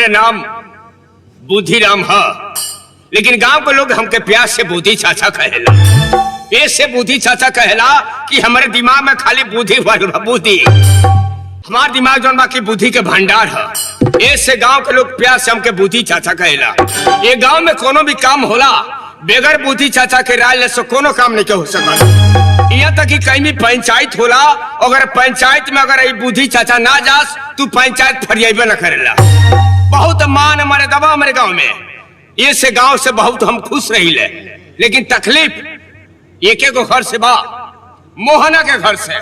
हमारे नाम बुद्धिराम है, लेकिन गांव के लोग हमके प्यार से बुद्धि चाचा कहेला। ऐसे बुद्धि चाचा कहेला कि हमारे दिमाग में खाली बुद्धि बुद्धि, हमारे दिमाग जो बाकी बुद्धि के भंडार है। ऐसे गांव के लोग प्यार से हमके बुद्धि चाचा कहेला। ये गांव में कोनो भी काम होला बेगर बुद्धि चाचा के राय से कोनो काम नहीं हो सकता। यहाँ तक कि कहीं भी पंचायत होला, अगर पंचायत में अगर बुद्धि चाचा ना जास तू पंचायत फरियाबे न करेला। बहुत मान हमारे दबा हमारे गांव में। ये से गांव से बहुत हम खुश रही ले, लेकिन तकलीफ एक घर से बा, मोहना के घर से।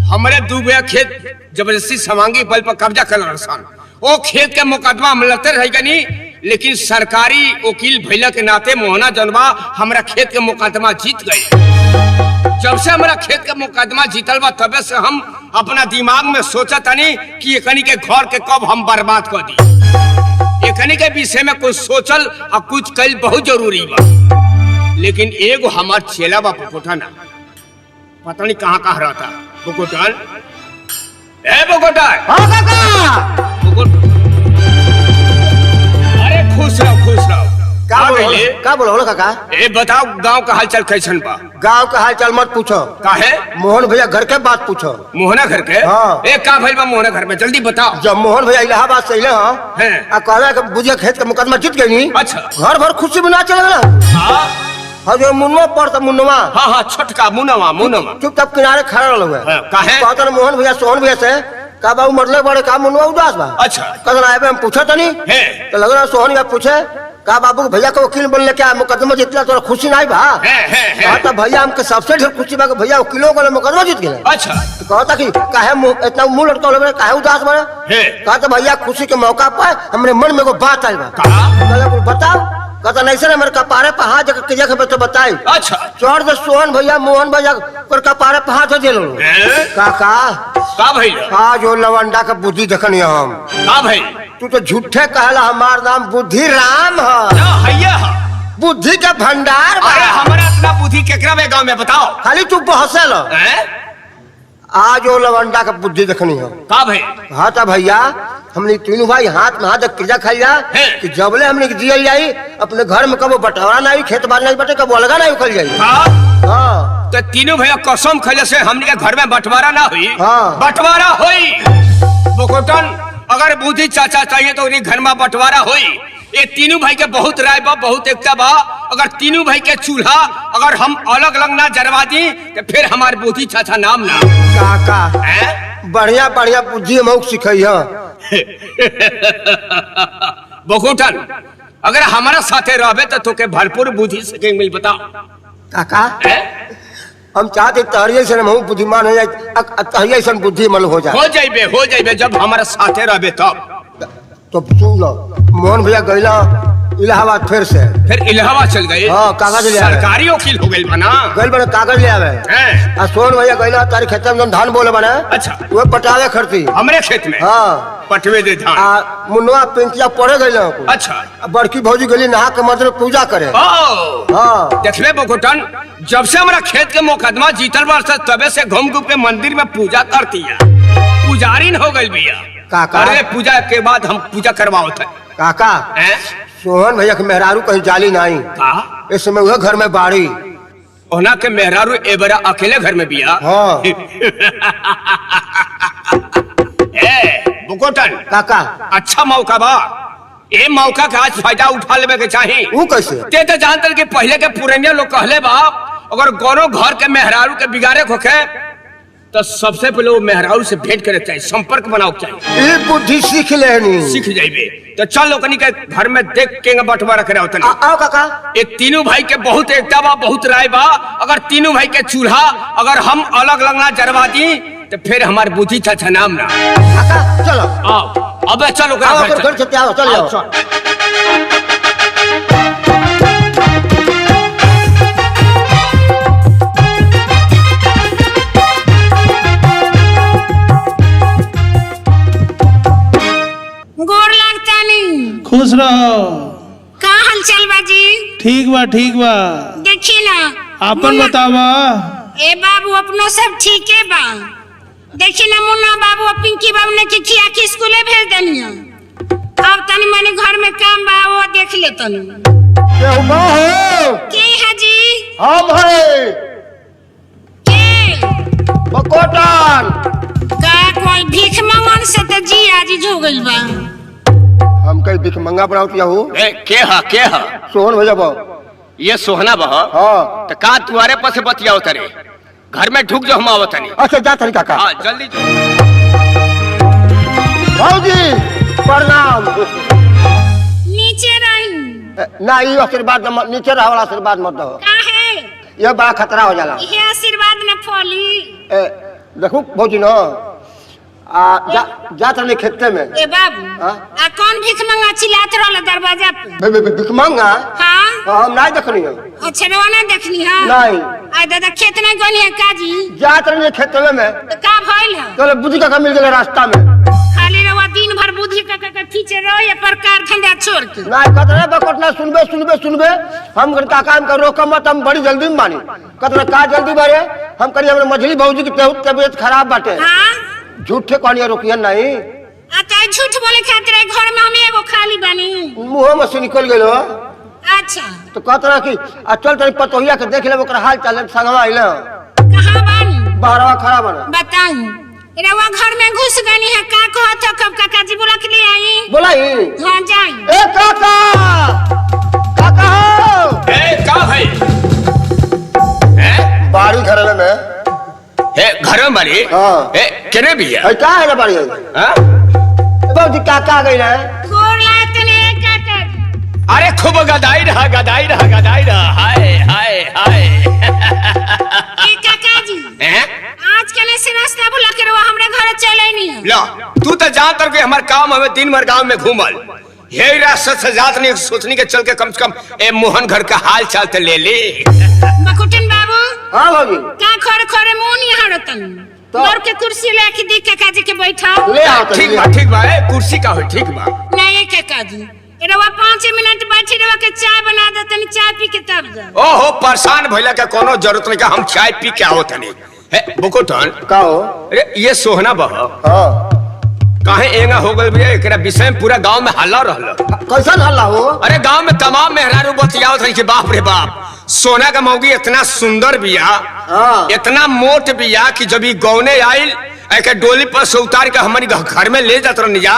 हमारे 2 बिया खेत जबरदस्ती समांगी बल पर कब्जा कर रसन। वो खेत के मुकदमा हम लड़ते रह नहीं, लेकिन सरकारी वकील भैला के नाते मोहना जनवा हमारा खेत के मुकदमा जीत गए। जब से हमारा खेत के मुकदमा जीतल बा तबे से हम अपना दिमाग में सोचा तनी कि एकनी के घर के कब हम बर्बाद कर दी। एकनी के विषय में कुछ सोचल और कुछ कल बहुत जरूरी बा। लेकिन एगो हमार चेला बा पुकोटन, पता नहीं कहाँ कहाँ रहता। पुकोटन, ए पुकोटन, हाँ काका। अरे खुश रहो खुश रहो। का बोलो काका? ए बताओ गांव का हालचाल कैसन बा? गांव का हालचाल मत पूछो। काहे? मोहन भैया घर के बात पूछो। मोहना घर के? हाँ। ए का भइल बा मोहना घर में, जल्दी बताओ। जब मोहन भैया इलाहाबाद से अइले हैं आ कहला कि बुझिया खेत के मुकदमा जीत गई। अच्छा। घर भर खुशी मना चल गया। हां जो मुन्नवा पड़ता मुन्नवा। हां छोटका मुन्नवा चुपचाप किनारे खड़ा रह गए। काहे? कहता मोहन भैया सोहन भैया से का बाबू मरले बड़े का मुन्नवा उदास बा। अच्छा। कहना आए हम पूछा तनी तो लग रहा सोहन भैया पूछे का बाबू भैया को वकील बनले क्या मुकदमा जीतला तोरा खुशी नहीं बा? कहता भैया हमके सबसे ढेर खुशी बा कि भैया वकीलों को मुकदमा जीत गए। अच्छा। तो कहता कि काहे इतना मुंह लटका ले काहे उदास बा? कहता भैया खुशी के मौका पर हमरे मन में एगो बात आई बा। कहला बताओ। कहता नहीं सर मेरे कपारे पे हाथ जगह तो बताई। अच्छा। चोर दे सोहन भैया मोहन भैया पर कपारे पे हाथ दे लो। काका का भइल? आज वो लवंडा का बुद्धि देखनी हम। का भइल? तू तो झूठे कहला हमार नाम बुद्धिराम है। बुद्धि का भंडार। अरे हमारा इतना बुद्धि केकरा में गांव में बताओ। खाली तू बहसल। आज वो लवंडा का बुद्धि देखनी है। का भाई? हाँ था भैया हमने तीनों भाई हाथ में हाथ क्रिया खाई जा कि जबले हमने जियल जाई अपने घर में कबो बंटवारा नहीं, खेत बार नहीं बटे, कबो अलगा नहीं उखल जाई। हाँ। तो तीनों भैया कसम खैले से हमने के घर में बंटवारा ना हुई। हाँ। बंटवारा हुई। बोकोटन अगर बुद्धि चाचा चाहिए तो उन्हें घर में बंटवारा हुई। ये तीनों भाई के बहुत राय बा, बहुत एकता बा। अगर तीनों भाई के चूल्हा अगर हम अलग अलग ना जरवा दी तो फिर हमारे बुद्धि चाचा नाम ना। काका बढ़िया बढ़िया बुद्धि मौक सिखाई है। बोकोटन अगर हमारा साथे रहबे तो तोके भरपूर बुद्धि से मिल। बताओ काका हम चाहते तहरिये से हम बुद्धिमान हो जाए, तहरिये से बुद्धि मल हो जाए जब हमारे साथे रहबे तब। तो सुन लो मोहन भैया गईला इलाहाबाद फिर इलाहाबाद चल गए। हाँ कागज ले सरकारी वकील हो गई बना। गई बने कागज ले आवे। सोहन भैया गईला तारी खेत में धान बोले बने। अच्छा। वो पटावे खरती हमरे खेत में। हाँ पटवे दे धान। मुन्नवा पिंकिया पड़े गई। अच्छा। बड़की भौजी गई नहा के मंदिर पूजा करे। हाँ देखले बोकोटन जब से हमारा खेत के मुकदमा जीतल बार से तबे से घूम घूम के मंदिर में पूजा करती है। पुजारी हो गई भैया। काका अरे पूजा के बाद हम पूजा करवाओ थे। काका सोहन भैया के मेहरारू कहीं जाली नहीं। इस समय वह घर में बाड़ी ओना के मेहरारू एबरा अकेले घर में बिया। हाँ। बुकोटन काका अच्छा मौका बा। ए मौका का आज फायदा उठा लेवे के चाहिए। वो कैसे? ते तो जानते कि पहले के पुराने लोग कहले बा अगर कोनो घर के मेहरारू के बिगाड़े होके तो सबसे पहले वो मेहरारू से भेंट करे चाहिए, संपर्क बनाओ चाहिए। ये बुद्धि सीख लेनी। सीख जाइबे तो चल लोकनी के घर में देख के बंटवारा करे होतन। आओ काका। ये तीनों भाई के बहुत एकता बा, बहुत राय बा। अगर तीनों भाई के चूल्हा अगर हम अलग अलग ना जरवा दी तो फिर हमारे बुद्धि चाचा नाम ना। काका चलो आओ अब चलो चल गोर लगता नहीं। खुश रहो। का हाल चाल बाजी? ठीक बा। देखी ना आपन बतावा। ए बाबू अपनो सब ठीक है बा। देखी ना मुन्ना बाबू और पिंकी बाबू ने की खिया के स्कूले भेज दनिया। अब तनी मनी घर में काम बा वो देख ले तनी। केहू बा हो? के है जी? हम है के? बकोटन। का कोई भीख मंगन से तो जी आज हो गइल बा। हम कहीं भिख मंगा बनावत हूँ। के हा सोहन भैया बा। ये सोहना बह। हाँ। तो का तुम्हारे पास से बतियाओ तरे घर में ढुक जो हम आवत नहीं। अच्छा जा तरीका का। हाँ जल्दी जो। भाजी प्रणाम। नीचे रही। ना ये आशीर्वाद नीचे रहा वाला आशीर्वाद मत दो। का है? ये बड़ा खतरा हो जाला। ये आशीर्वाद न फली। देखो भौजी न जा तनी खेते में। ए बाबू आ कौन भीख मंगा चिल्लात रहल दरवाजा पे? भिख मंगा? हाँ हम नहीं देखनी है। अच्छा रवाना देखनी है? नहीं। आ दादा खेत में गनी है काजी? जा तनी खेते में। तो का भइल है? तो बुद्धि का मिल गया रास्ता में। खाली रवा दिन भर बुद्धि का खींचे रहो या प्रकार धंधा छोड़ के। नहीं कतरे बकोटना सुनबे हम का काम कर रोक मत हम बड़ी जल्दी में मानी। कतरे का जल्दी बारे हम करी हमरे मछली भौजी की तबीयत खराब बाटे। हां झूठे कहानियां रोकिया नहीं। आता झूठ बोले खातिर घर में हम एगो खाली बानी। मुंह में से निकल गेलो। अच्छा तो कतरा की चल तनी पतोहिया के देख ले ओकर हाल चाल संगवा आइले। कहां बानी? बाहरवा खड़ा बना। बताऊं रवा घर में घुस गनी है का कहत हो कब काका जी बोला के ले आई? बोलाई। हां जाई। ए काका काका हो। ए का भाई? बाड़ी घर में घर में बारी? हाँ। केने बिया? है का है बाड़ी? हां बहुत काका आ गई है। गोर लागत ने काका जी। अरे खूब गदाई रहा हाय ए काका जी आज कने से रास्ता भुला के रवा हमरे घर चले नहीं है। ला तू तो जान तर के हमार काम हमें दिन भर गांव में घूमल यही रास्ते से जात नहीं सोचनी के चल के कम से कम ए मोहन घर का हाल चाल तो ले ले। बकुटन बाबू हां भाभी का खरे मुंह नहीं हड़तन तो और के कुर्सी लेके दी काका जी के बैठा ले आओ तो ठीक बा कुर्सी का हो ठीक बा। नहीं काका जी रवा 5 मिनट बैठी रवा के चाय बना दे तनी चाय पी के तब जा। ओहो परेशान भइला के कोनो जरूरत नहीं का हम चाय पी के आओ तनी। हे बुकोटन का हो? अरे ये सोहना बह हां काहे एंगा हो गल भैया एकरा विषय में पूरा गांव में हल्ला रहल। कैसन हल्ला हो? अरे गांव में तमाम मेहरारू बतियावत रही कि बाप रे बाप सोना का मौगी इतना सुंदर बिया हाँ। इतना मोट बिया कि जब गौने आइल एक डोली पर से उतार के हमारी घर में ले जात रहनी जा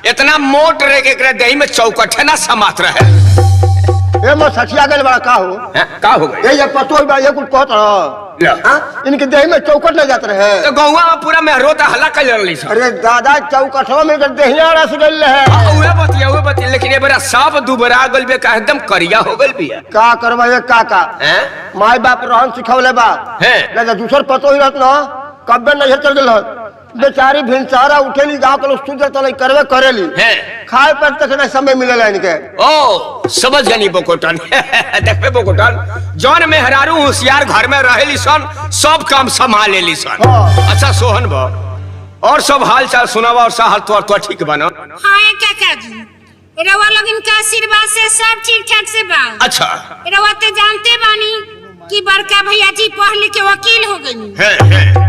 इतना मोट रहे के एकरा देही में चौकठे ना समात रहे। ए म सठिया गल बड़ा का हो? का हो गई? ये पतो बा ये कुछ कहत रह। हां इनके देह में चौकट ले जात रहे। तो गौवा में पूरा मेहरोता हल्ला कर रहली सब। अरे दादा चौकठवा में देहिया रस गल है। उहे बतिया लेकिन ए बड़ा साफ दुबरा गल बे का एकदम करिया हो गल बिया। का करबा ये काका हैं माय बाप रहन सिखौले बा हैं ना दूसर पतो ही रहत न कब्बे नहीं चल गेल बेचारी भिनसारा उठेली गांव के लोग सुधर तले करवे करेली हैं खाए पर तक ना समय मिलेला इनके। ओ समझ गनी बोकोटन देखबे बोकोटन जौन मेहरारू होशियार घर में रहेली सन सब काम संभाल लेली सन। हाँ। अच्छा सोहन बा और सब हाल चाल सुनावा और हाल तो ठीक बना। हां काका जी रवा लोगन का आशीर्वाद से सब ठीक ठाक से बा। अच्छा रवा तो जानते बानी कि बड़का भैया जी पढ़ लिख के वकील हो गई है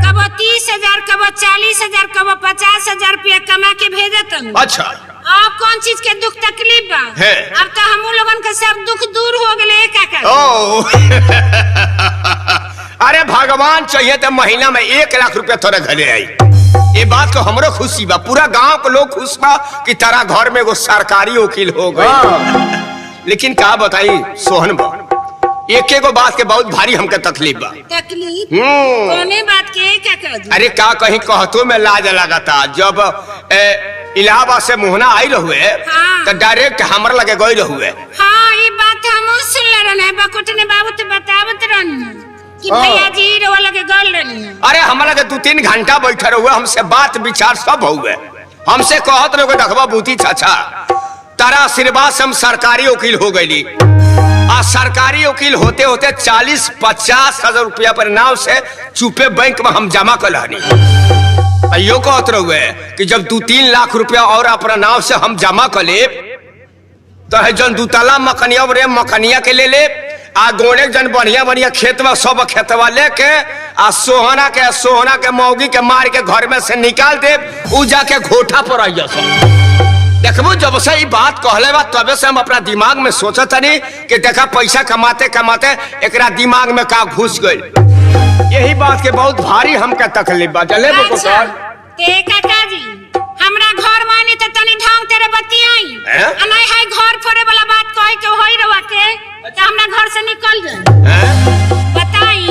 कब 30,000 कब 40,000 कब 50,000 रुपया कमा के भेजत। अच्छा अब कौन चीज के दुख तकलीफ बा? है। अब तो हम लोगन का सब दुख दूर हो गए काका। ओ अरे भगवान चाहिए तो महीना में 1 लाख रुपया तोरे घरे आई। ये बात तो हमरो खुशी बा पूरा गांव के लोग खुश बा कि तारा घर में एगो सरकारी वकील हो गई। लेकिन का बताई सोहन बा एक एगो बात के बहुत भारी हमके तकलीफ बा। तकलीफ कोने बात के काका जी? अरे का कहीं कहतो में लाज लगाता जब इलाहाबाद से मोहना आई रहुए हाँ। तो डायरेक्ट हमर लगे गई रहुए। हाँ ये बात हम सुन ले रहे बकुट ने बाबू तो बतावत रहनी कि हाँ। भैया जी रवा लगे गल रहनी। अरे हमारा के 2-3 घंटा बैठे रहुए हमसे बात विचार सब हुए हमसे कहत रहुए देखबा बूती चाचा तारा आशीर्वाद से हम सरकारी वकील हो गई। आ सरकारी वकील होते होते 40-50 हजार रुपया पर नाव से चुपे बैंक में हम जमा कर लहनी। यो कहत रहुए कि जब 2-3 लाख रुपया और अपना नाव से हम जमा कर ले तो है जन 2 ताला मकनिया रे मकनिया के ले ले आ गोड़े जन बढ़िया खेत में सब खेतवा लेके आ सोहना के मौगी के मार के घर में से निकाल दे उ जाके घोटा पर आई देखबो जब से ये बात कहले बा तबे से हम अपना दिमाग में सोचत हनी कि देखा पैसा कमाते कमाते एकरा दिमाग में का घुस गइल। यही बात के बहुत भारी हमके तकलीफ बा जले बको सर। ते काका जी हमरा घर मानी त तनी ढंग तेरे बतियाई आ नहीं है घर फोड़े वाला बात कहि के होई रवा के त हमरा घर से निकल जाए। बताई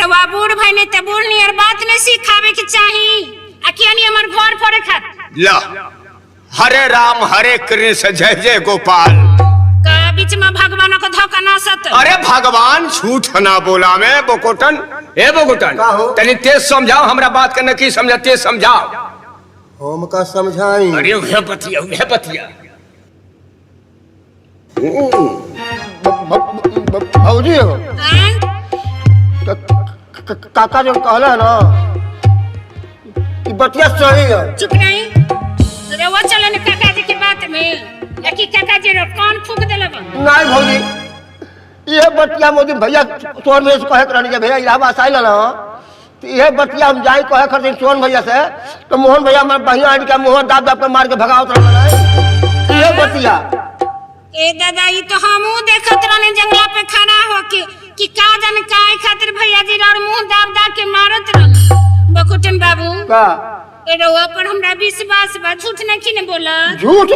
रवा बूढ़ भइने त बूढ़ नियर बात नहीं सिखावे के चाही आ कियानी हमर घर फोड़े खात ला हरे राम हरे कृष्ण जय जय गोपाल का बीच में भगवान को धोखा ना सत। अरे भगवान झूठ ना बोला में बोकोटन ए बोकोटन तनी तेज समझाओ हमरा बात के न की समझा तेज समझाओ। हम का समझाई। अरे वह बतिया भौजी हो काका जो कहला ना बतिया सही है। चुप नहीं रवा चले न काका जी की बात में लकी काका जी रो कान फूक देले बा। नहीं भौजी ये बतिया मोदी भैया सोन में कहे करनी जब भैया इलाहाबाद आइल ना तो ये बतिया हम जाई कहे कर सोन भैया से तो मोहन भैया हमारे बहिया आन के मोहन दाब दाब के मार के भगावत रहल ये बतिया। ए दादा ई तो हमहू देखत रहने जंगला पे खड़ा होके कि का जाने काहे खातिर भैया जी और मुंह दाब दाब के मारत रहल। बकुटन बाबू का ए रवा पर हमरा विश्वास बा झूठ नहीं ने बोला। झूठ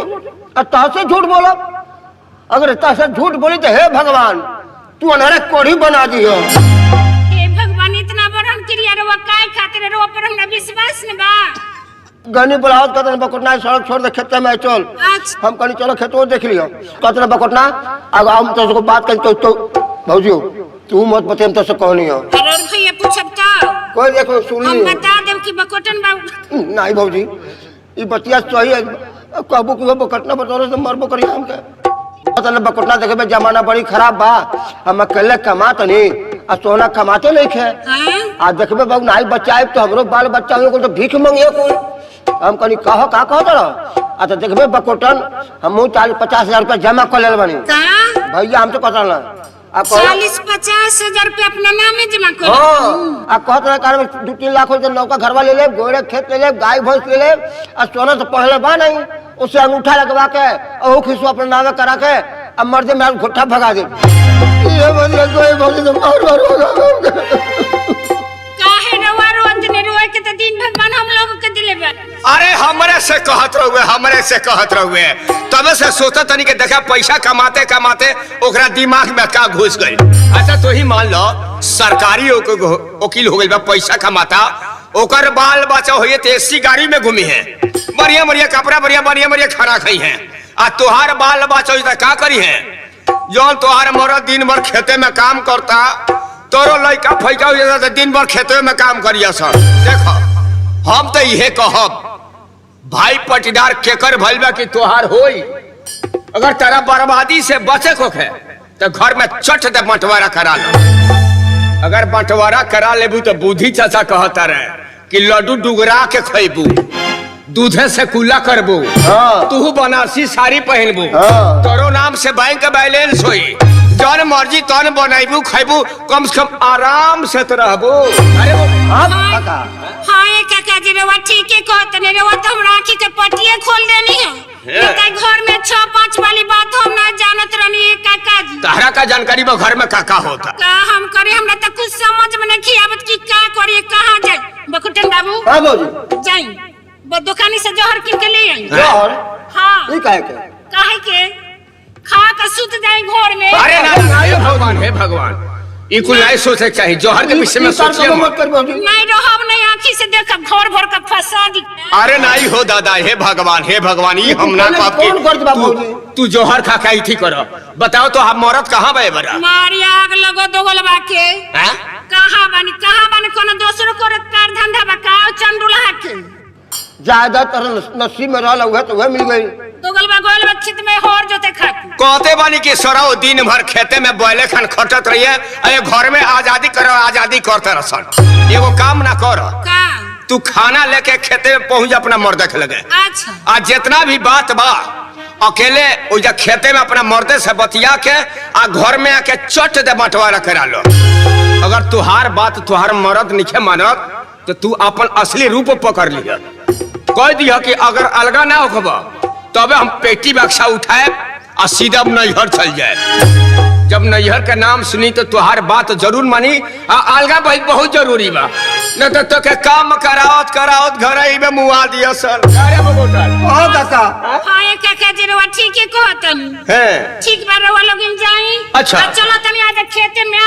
से झूठ बोलो अगर से झूठ बोली तो हे भगवान तू अनहरे कोढ़ी बना दियो। हे भगवान इतना बड़न क्रिया रवा काहे खातिर रवा पर हमरा विश्वास न बा। गनी बुलावत कहते बकोटना सड़क छोड़ दे खेत में चल। हम कहनी चलो खेतो देख लियो कहते बकोटना अब हम तो बात कर तो भौजी तू मत बते हम तो से कहनी हो। अरे भैया पूछब तो कोई देखो सुन हम ली बता देब कि बकोटन बाबू नहीं भौजी ये बतिया सही है कहबो कि बकोटना बतौर से मरबो करी हम के पता न बकोटना देखे में जमाना बड़ी खराब बा हम अकेले कमात नहीं आ सोना कमाते नहीं खे आ देखबे बाबू नहीं बचाए तो हमरो बाल बच्चा हो तो भीख मांगियो कोई हम कहनी कहो का कहो तो अच्छा देखबे बकोटन हम 40-50 हजार जमा कर ले बनी भैया हम तो कहता ना 40-50 हजार रुपया अपना नाम में जमा कर। आ कहत रहे कार में 2-3 लाख हो नौका घरवा ले ले गोड़े खेत ले ले गाय भैंस ले ले आ सोना तो पहले बा नहीं उसे अंगूठा लगवा के और खिसवा अपने नामे करा के अब मर्दे में घुट्टा भगा दे। ये बंदे कोई भौजी तो मार होगा काहे रवा रोज ने रोए के तो दिन भगवान हम लोग के दिले बा। अरे हमरे से कहत रहुए तबे से सोचा तनी के देखा पैसा कमाते कमाते ओकरा दिमाग में का घुस गई। अच्छा तो ही मान लो सरकारी वकील हो गई बा पैसा कमाता ओकर बाल बच्चा होइए तो एसी गाड़ी में घूमी है बढ़िया बढ़िया कपड़ा बढ़िया खाना खाई है आ तुहार बाल बच्चा हो का करी है जौन तुहार मरद दिन भर खेते में काम करता तोरो लड़का फैका हो तो दिन भर खेते में काम करिया सर। देखो हम तो यहे कहब भाई पटीदार केकर भइल बा कि तोहार होई अगर तेरा बर्बादी से बचे को है तो घर में चट दे बंटवारा करा लो। अगर बंटवारा करा लेबू तो बुद्धि चाचा कहता रहे कि लड्डू डुगरा के खैबू दूधे से कुल्ला करबू तू बनारसी साड़ी पहनबू तोरो नाम से बैंक बैलेंस होई जौन मर्जी तौन बनैबू खैबू कम से कम आराम से तो रहबू। अरे हां काका जी रवा ठीक है कहत ने रवा तो हमरा आंखी के पटिए खोल देनी है लेकिन घर में 6-5 वाली बात हम ना जानत रहनी है काका जी। तारा का जानकारी बा घर में का होता का हम करे हमरा तो कुछ समझ में नहीं आवत कि का करिए कहां जाए। बकुटन बाबू हां भौजी जाई वो दुकानी से जहर किन के ले आई। जहर हां ई काहे के खा के सुत जाए घर में। अरे ना हे भगवान ई कुल नहीं सोचे चाहिए जोहर के विषय में सोचिए मत। नहीं रहब नहीं आंखी से देखब घर भर का फंसा दी। अरे नहीं हो दादा हे भगवान ये हम ना पाप के तू जोहर खा के थी करो बताओ तो हम मरद कहां बे बरा मारी आग लगो दोगलवा के कहां बानी कोनो दूसरो को कार धंधा बकाओ चंडुला के ज्यादातर नसीब में रहल उहे तो उहे मिल गई दोगलवा गोलवा खेत में होर जोते खा कहते बानी कि सराओ दिन भर खेते में बैले खान खटत रहिए अरे घर में आजादी करते रसन एगो काम ना कर का तू खाना लेके खेते में पहुंच अपना मर्द के लगे। अच्छा आज जितना भी बात बा अकेले उजा खेते में अपना मर्दे से बतिया के आ घर में आके चट दे बंटवारा करा लो। अगर तुहार बात तुहार मर्द निखे मानत तो तू अपन असली रूप पकड़ लिया कह दिया कि अगर अलगा ना होखबा तबे हम पेटी बक्सा उठाए और सीधा नैहर चल जाए। जब नैहर का नाम सुनी तो तुहार बात जरूर मानी। अलगा भाई बहुत जरूरी बा, न तो के काम करावत करावत घर ही में मुआ दिया सर। अरे बकोटा ओ काका हां काका जी रवा ठीक है कहतन हैं ठीक बा रवा लोग जाई। अच्छा। चलो तनी आज खेते में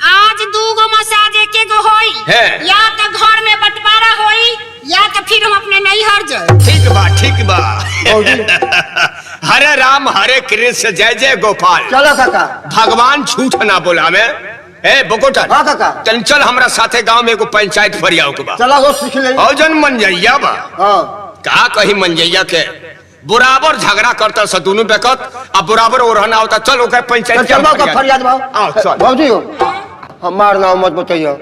आज 2 गो मसाज एक गो होई है। या तो घर में बंटवारा होई या तो फिर हम अपने नैहर जाए। ठीक बा ठीक बा। बाबूजी हरे राम हरे कृष्ण जय जय गोपाल। चलो काका। भगवान झूठ ना बोला में। ए बकोटा हाँ काका। चल हमरा साथे गांव में एगो पंचायत फरियाव के बा। चलो वो सीख ले। और जन मंजैया बा। हाँ का कही मंजैया के बराबर झगड़ा करता स दोनों बेकत अब बराबर ओरहना होता। चल ओके पंचायत चलो का फरियाद भाव। आओ चल। बाबूजी हमार नाम मत बताइयो।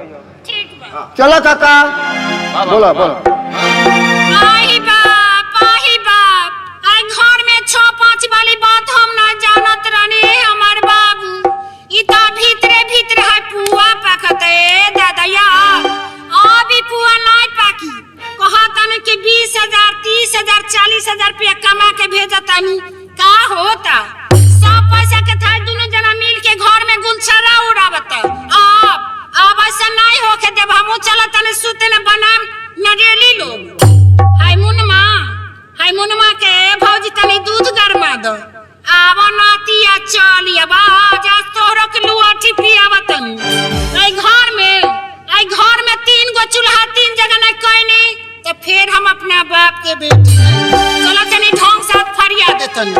ठीक बा। चलो काका बोलो बोलो। आई बाप आई घर में 6-5 वाली बात हम ना जानत रहनी हमार बाबू। इता भीतरे भीतरे है पुआ पकते दादाया अभी पुआ नहीं पाकी। कहतन कि 20,000 30,000 40,000 रुपया कमा के भेजतानी का होता। सब पैसा के था दोनों जना मिल के घर में गुलछरा उड़ावता। अब ऐसा नहीं होके देव हम चलतन सुते न बनाम नरेली लोग। हाय मुनमा के भौजी तनी दूध गरमा दो। आब नातिया चली अब आज तोहरो के लुआठी पियावतन। आई घर में 3 गो चूल्हा 3 जगह नहीं कइनी तो फिर हम अपना बाप के बेटी चलो तनी ढंग से फरिया देतन।